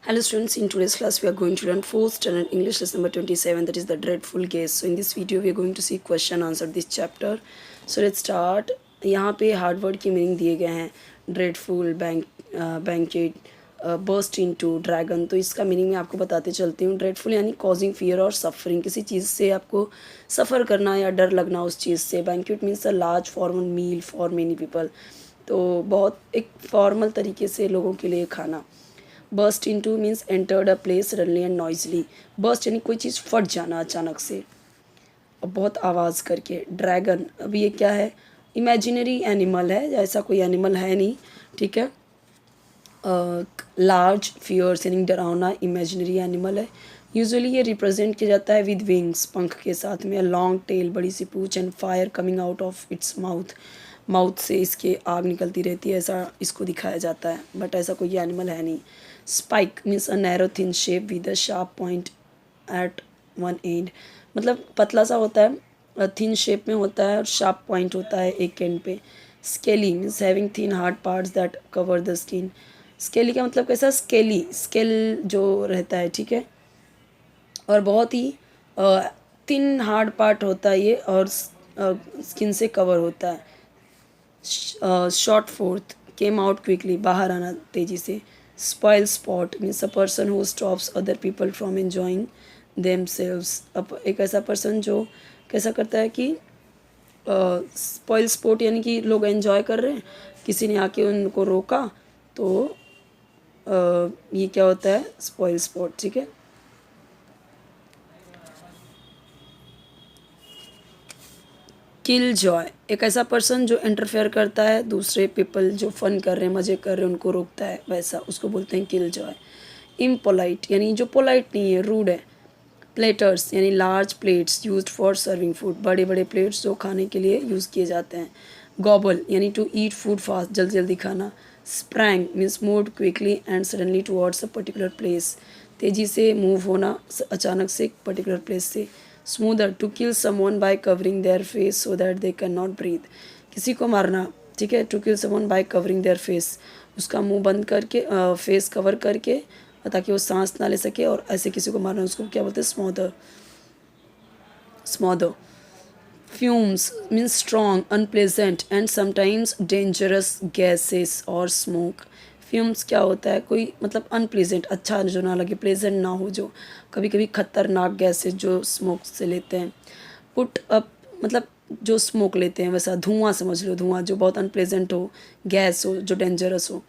Hello students, in today's class we are going to learn 4th standard English lesson number 27, that is the dreadful gaze. So in this video we are going to see question answer this chapter. So let's start. यहाँ पे hard word की meaning दिए गए हैं, dreadful, banquet, burst into, dragon. तो इसका meaning मैं आपको बताते चलती हूँ. ड्रेडफुल यानी कॉजिंग फियर और सफरिंग, किसी चीज़ से आपको सफ़र करना या डर लगना उस चीज़ से. Banquet means a large formal meal for many people, तो बहुत एक फॉर्मल तरीके से लोगों के लिए खाना. Burst into means entered a place suddenly and Noisli. Burst यानी कोई चीज़ फट जाना अचानक से और बहुत आवाज़ करके. ड्रैगन, अभी ये क्या है, इमेजिनरी एनिमल है, ऐसा कोई एनिमल है नहीं, ठीक है. लार्ज फियर्स यानी डरावना इमेजिनरी एनिमल है. यूजुअली ये रिप्रेजेंट किया जाता है विद विंग्स, पंख के साथ में, लॉन्ग टेल, बड़ी सी पूंछ, and fire coming out of its mouth, mouth से इसके आग निकलती रहती है, ऐसा इसको दिखाया जाता है. बट ऐसा कोई एनिमल है नहीं. Spike means a narrow thin shape with a sharp point at one end, मतलब पतला सा होता है, थिन शेप में होता है और शार्प पॉइंट होता है एक एंड पे. Scaly means having thin hard parts that cover the skin. Scaly का मतलब कैसा, स्केली, स्केल जो रहता है, ठीक है, और बहुत ही थिन हार्ड पार्ट होता है ये, और स्किन से कवर होता है. Short fourth, came out quickly, बाहर आना तेज़ी से. Spoil spot means a person who stops other people from enjoying themselves. अब एक ऐसा पर्सन जो कैसा करता है कि स्पॉइल स्पॉट यानी कि लोग एंजॉय कर रहे हैं, किसी ने आके उनको रोका, तो ये क्या होता है, स्पॉइल स्पॉट, ठीक है. किल जॉय, एक ऐसा पर्सन जो इंटरफेयर करता है, दूसरे पीपल जो फन कर रहे हैं, मज़े कर रहे हैं, उनको रोकता है, वैसा उसको बोलते हैं किल जॉय. इम्पोलाइट यानी जो पोलाइट नहीं है, रूड है. प्लेटर्स यानी large plates used for serving food, बड़े बड़े प्लेट्स जो खाने के लिए यूज़ किए जाते हैं. गॉबल यानी टू ईट फूड फास्ट, जल्दी जल्दी खाना. Sprang means move quickly and suddenly towards a particular place, तेज़ी से मूव होना अचानक से एक पर्टिकुलर प्लेस से. Smother to kill someone by covering their face so that they can not breathe, किसी को मारना, ठीक है. To kill someone by covering their face, उसका मुंह बंद करके, फेस कवर करके, ताकि वो सांस ना ले सके, और ऐसे किसी को मारना, उसको क्या बोलते हैं, smother. Smother. Fumes means strong, unpleasant and sometimes dangerous gases और स्मोक. फ्यूम्स क्या होता है, कोई मतलब अनप्लेजेंट, अच्छा जो ना लगे, प्लेजेंट ना हो, जो कभी कभी खतरनाक गैसेस जो स्मोक से लेते हैं. पुट अप मतलब जो स्मोक लेते हैं, वैसा धुआं समझ लो, धुआं जो बहुत अनप्लेजेंट हो, गैस हो जो डेंजरस हो.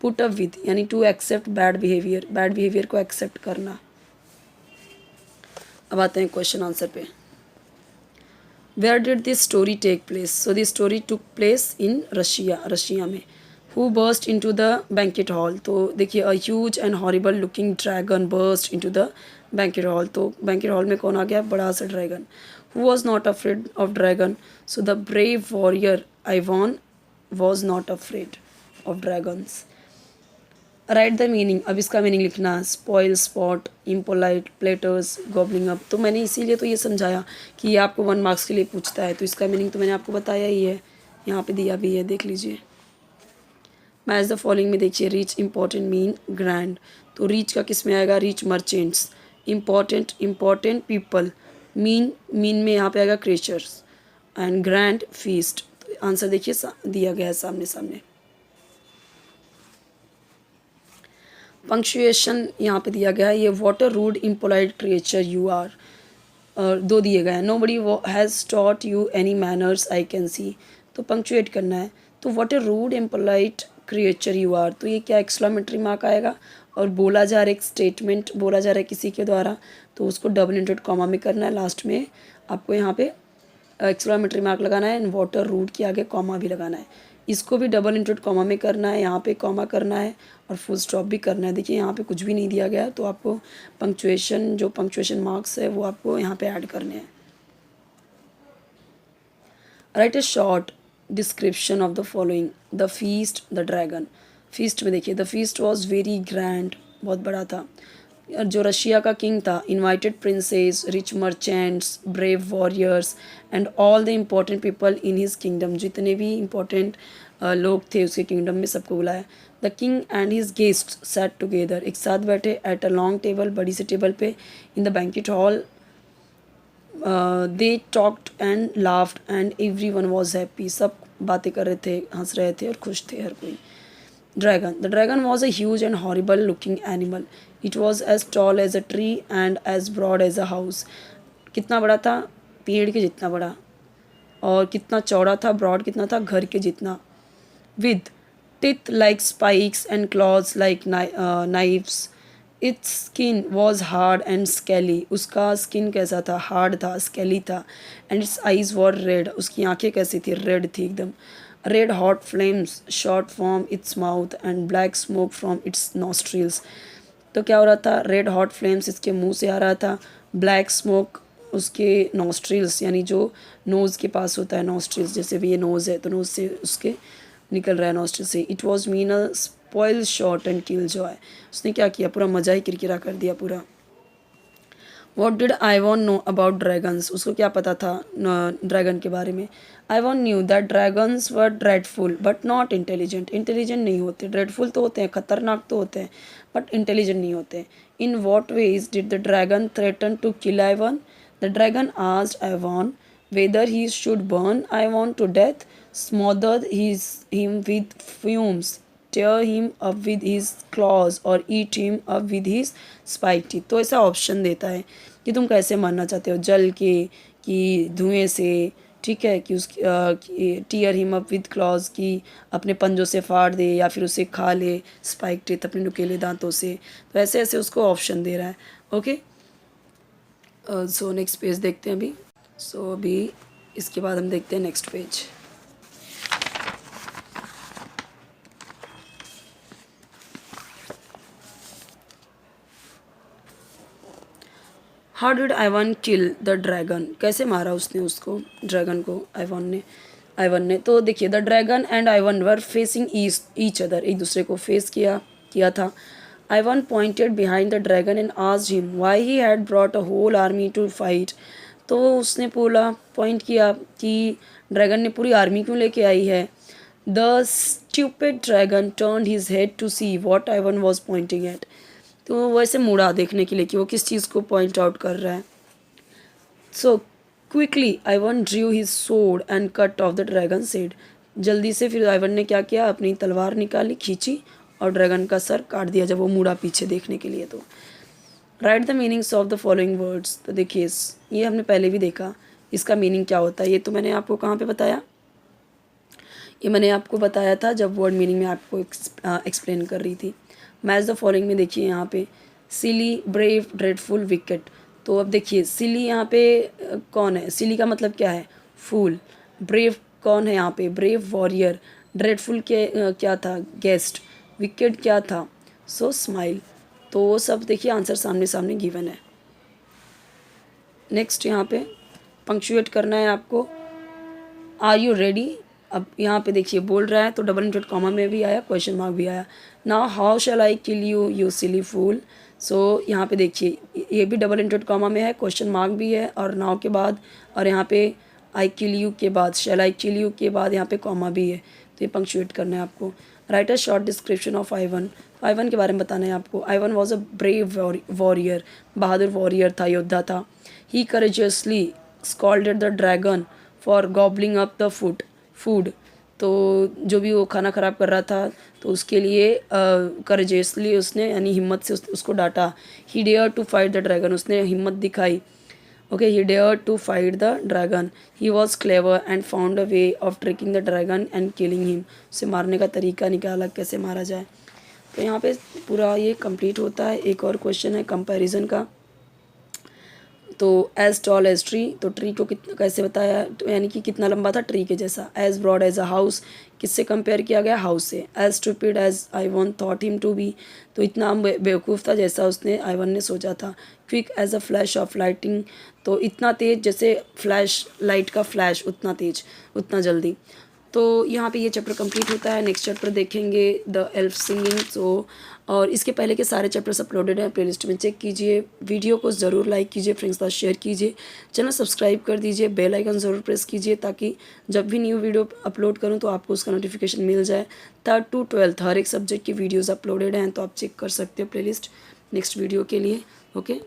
पुट अप विद यानी to accept bad behaviour, bad behaviour को एक्सेप्ट करना. अब आते हैं क्वेश्चन आंसर पे. Where did this story take place. So this story took place in Russia, Russia में. Who burst into the banquet hall, तो देखिए, a huge and horrible looking dragon burst into the banquet hall, तो banquet hall में कौन आ गया, बड़ा सा dragon. Who was not afraid of dragon. So the brave warrior Ivan was not afraid of dragons. Write the meaning, अब इसका meaning लिखना. Spoilsport, impolite, platters, gobbling up. तो मैंने इसीलिए तो ये समझाया कि ये आपको 1 मार्क्स के लिए पूछता है, तो इसका मीनिंग तो मैंने आपको बताया ही है, यहाँ पे दिया भी है, देख लीजिए. मैच द फॉलोइंग में देखिए, रीच, इंपॉर्टेंट, मीन, ग्रैंड. तो रीच का किस में आएगा, reach merchants. Important, important people. Mean, mean में यहाँ पे आएगा क्रेचर्स. And grand, feast. तो आंसर देखिए दिया गया है सामने सामने. पंक्चुएशन यहाँ पे दिया गया है, ये what a rude impolite creature you are, और 2 दिए गए हैं. Nobody has taught you any manners I can see, तो पंक्चुएट करना है. तो what a rude impolite creature you are, तो ये क्या एक्सक्लामेटरी मार्क आएगा, और बोला जा रहा है, एक स्टेटमेंट बोला जा रहा है किसी के द्वारा, तो उसको डबल इंटेड कॉमा में करना है. लास्ट में आपको यहाँ पे एक्सक्लामेटरी मार्क लगाना है, एंड वाटर रूड के आगे कॉमा भी लगाना है. इसको भी डबल इंटेड कॉमा में करना है, यहाँ पे कॉमा करना है, और फुल स्टॉप भी करना है. देखिए यहाँ पे कुछ भी नहीं दिया गया है, तो आपको पंक्चुएशन, जो पंक्चुएशन मार्क्स है वो आपको यहाँ पे ऐड करने हैं. Right A short description of the following. The feast, the dragon. Feast में देखिए, the feast was very grand, बहुत बड़ा था. जो रशिया का किंग था, invited princess, rich merchants, brave warriors and all the important people in his kingdom. जितने भी इम्पोर्टेंट लोग थे उसके किंगडम में, सबको बुलाया. The king and his guest set together, एक साथ बैठे एट अ लॉन्ग टेबल, बड़ी सी टेबल पे, in the banquet hall. They talked and laughed and every one was happy, सब बातें कर रहे थे, हंस रहे थे और खुश थे हर कोई। Dragon, the dragon was a huge and horrible looking animal, it was as tall as a tree and as broad as a house, कितना बड़ा था, पेड़ के जितना बड़ा, और कितना चौड़ा था, ब्रॉड कितना था, घर के जितना। With teeth like spikes and clause like knives, it's skin was hard and scaly, उसका स्किन कैसा था, हार्ड था, स्केली था। And it's eyes were red, उसकी आंखें कैसी थी, रेड थी एकदम। Red hot flames shot from its mouth and black smoke from its nostrils, तो क्या हो रहा था, रेड हॉट फ्लेम्स इसके मुंह से आ रहा था, ब्लैक स्मोक उसके नॉस्ट्रिल्स यानी जो नोज़ के पास होता है, नॉस्ट्रिल्स जैसे भी ये नोज़ है तो नोज़ से उसके निकल रहा है नॉस्ट्रिल से। It was mean a spoil shot and kill Joy, उसने क्या किया, पूरा मज़ा ही किरकिरा कर दिया पूरा। What did Ivan know about dragons, उसको क्या पता था ड्रैगन के बारे में। Ivan knew that dragons were dreadful but not intelligent, intelligent नहीं होते, ड्रेडफुल तो होते हैं, खतरनाक तो होते हैं, बट इंटेलिजेंट नहीं होते। In what ways did the dragon threaten to kill Ivan, the dragon asked Ivan whether he should burn Ivan to death, smother him with fumes, tear him up with his claws or eat him up with his spiked teeth। तो ऐसा option देता है कि तुम कैसे मरना चाहते हो, जल के, कि धुएं से, ठीक है, कि उस tear him up with claws, की अपने पंजों से फाड़ दे या फिर उसे खा ले, स्पाइक टीथ अपने नुकीले दांतों से। तो ऐसे ऐसे उसको ऑप्शन दे रहा है। ओके, सो नेक्स्ट पेज देखते हैं अभी। सो अभी इसके बाद हम देखते हैं next page. How did Ivan kill the dragon, कैसे मारा उसने उसको, ड्रैगन को, आईवन ने। तो देखिए, the dragon and Ivan were facing each other, एक दूसरे को फेस किया था। Ivan pointed behind the dragon and asked him why he had brought a whole army to fight, तो उसने पूरा पॉइंट किया कि ड्रैगन ने पूरी आर्मी क्यों लेके आई है। The stupid dragon turned his head to see what Ivan was pointing at, तो वो ऐसे मुड़ा देखने के लिए कि वो किस चीज़ को पॉइंट आउट कर रहा है। So quickly Ivan Drew his sword and cut off the dragon head, जल्दी से फिर आईवन ने क्या किया, अपनी तलवार निकाली, खींची और ड्रैगन का सर काट दिया जब वो मुड़ा पीछे देखने के लिए। तो right the meanings of the following words, तो देखिए ये हमने पहले भी देखा, इसका मीनिंग क्या होता है, ये तो मैंने आपको कहाँ पे बताया, ये मैंने आपको बताया था जब वर्ड मीनिंग में आपको एक्सप्लेन कर रही थी। मैच द फॉलोइंग में देखिए यहाँ पे, सिली, ब्रेव, ड्रेडफुल, विकेट। तो अब देखिए सिली यहाँ पे कौन है, सिली का मतलब क्या है, फूल। ब्रेव कौन है यहाँ पे, ब्रेव वॉरियर। ड्रेडफुल के क्या था, गेस्ट। विकेट क्या था, सो स्माइल। तो वो सब देखिए आंसर सामने सामने गिवन है। नेक्स्ट यहाँ पे पंक्चुएट करना है आपको, आर यू रेडी। अब यहाँ पे देखिए बोल रहा है तो डबल इंटेड कॉमा में भी आया, क्वेश्चन मार्क भी आया। Now how shall I kill you you silly fool, so यहाँ पे देखिए ये भी डबल इंटेड कॉमा में है, क्वेश्चन मार्क भी है और नाउ के बाद, और यहाँ पे आई किल यू के बाद, शैल आई किल यू के बाद यहाँ पे कॉमा भी है, तो ये पंक्चुएट करना है आपको। Write a short description of Ivan, Ivan के बारे में बताना है आपको। Ivan was a brave warrior, बहादुर वॉरियर था, योद्धा था। He courageously scolded the dragon for gobbling up the food, तो जो भी वो खाना ख़राब कर रहा था तो उसके लिए करेजियसली उसने यानी हिम्मत से उसको डांटा। He dare to fight the dragon, उसने हिम्मत दिखाई। Okay, he dare to fight the dragon. He was clever and found a way of tricking the dragon and killing him, उसे मारने का तरीका निकाला कैसे मारा जाए। तो यहाँ पे पूरा ये कंप्लीट होता है। एक और क्वेश्चन है कंपैरिजन का, तो एज टॉल एज ट्री, तो ट्री को कितना कैसे बताया, तो यानी कि कितना लंबा था, ट्री के जैसा। As broad as a house, किससे कंपेयर किया गया, हाउस से। As stupid as Ivan thought him to be, तो इतना बेवकूफ़ था जैसा उसने आईवन ने सोचा था। Quick as a flash of lighting, तो इतना तेज जैसे फ्लैश लाइट का फ्लैश, उतना तेज, उतना जल्दी। तो यहाँ पे ये चैप्टर कंप्लीट होता है। नेक्स्ट चैप्टर देखेंगे द एल्फ सिंगिंग। सो और इसके पहले के सारे चैप्टर्स अपलोडेड हैं, प्लेलिस्ट में चेक कीजिए। वीडियो को ज़रूर लाइक कीजिए, फ्रेंड्स के साथ शेयर कीजिए, चैनल सब्सक्राइब कर दीजिए, बेल आइकन ज़रूर प्रेस कीजिए ताकि जब भी न्यू वीडियो अपलोड करूँ तो आपको उसका नोटिफिकेशन मिल जाए। 3rd to 12th हर एक सब्जेक्ट की वीडियोज़ अपलोडेड हैं, तो आप चेक कर सकते हो प्लेलिस्ट नेक्स्ट वीडियो के लिए। ओके।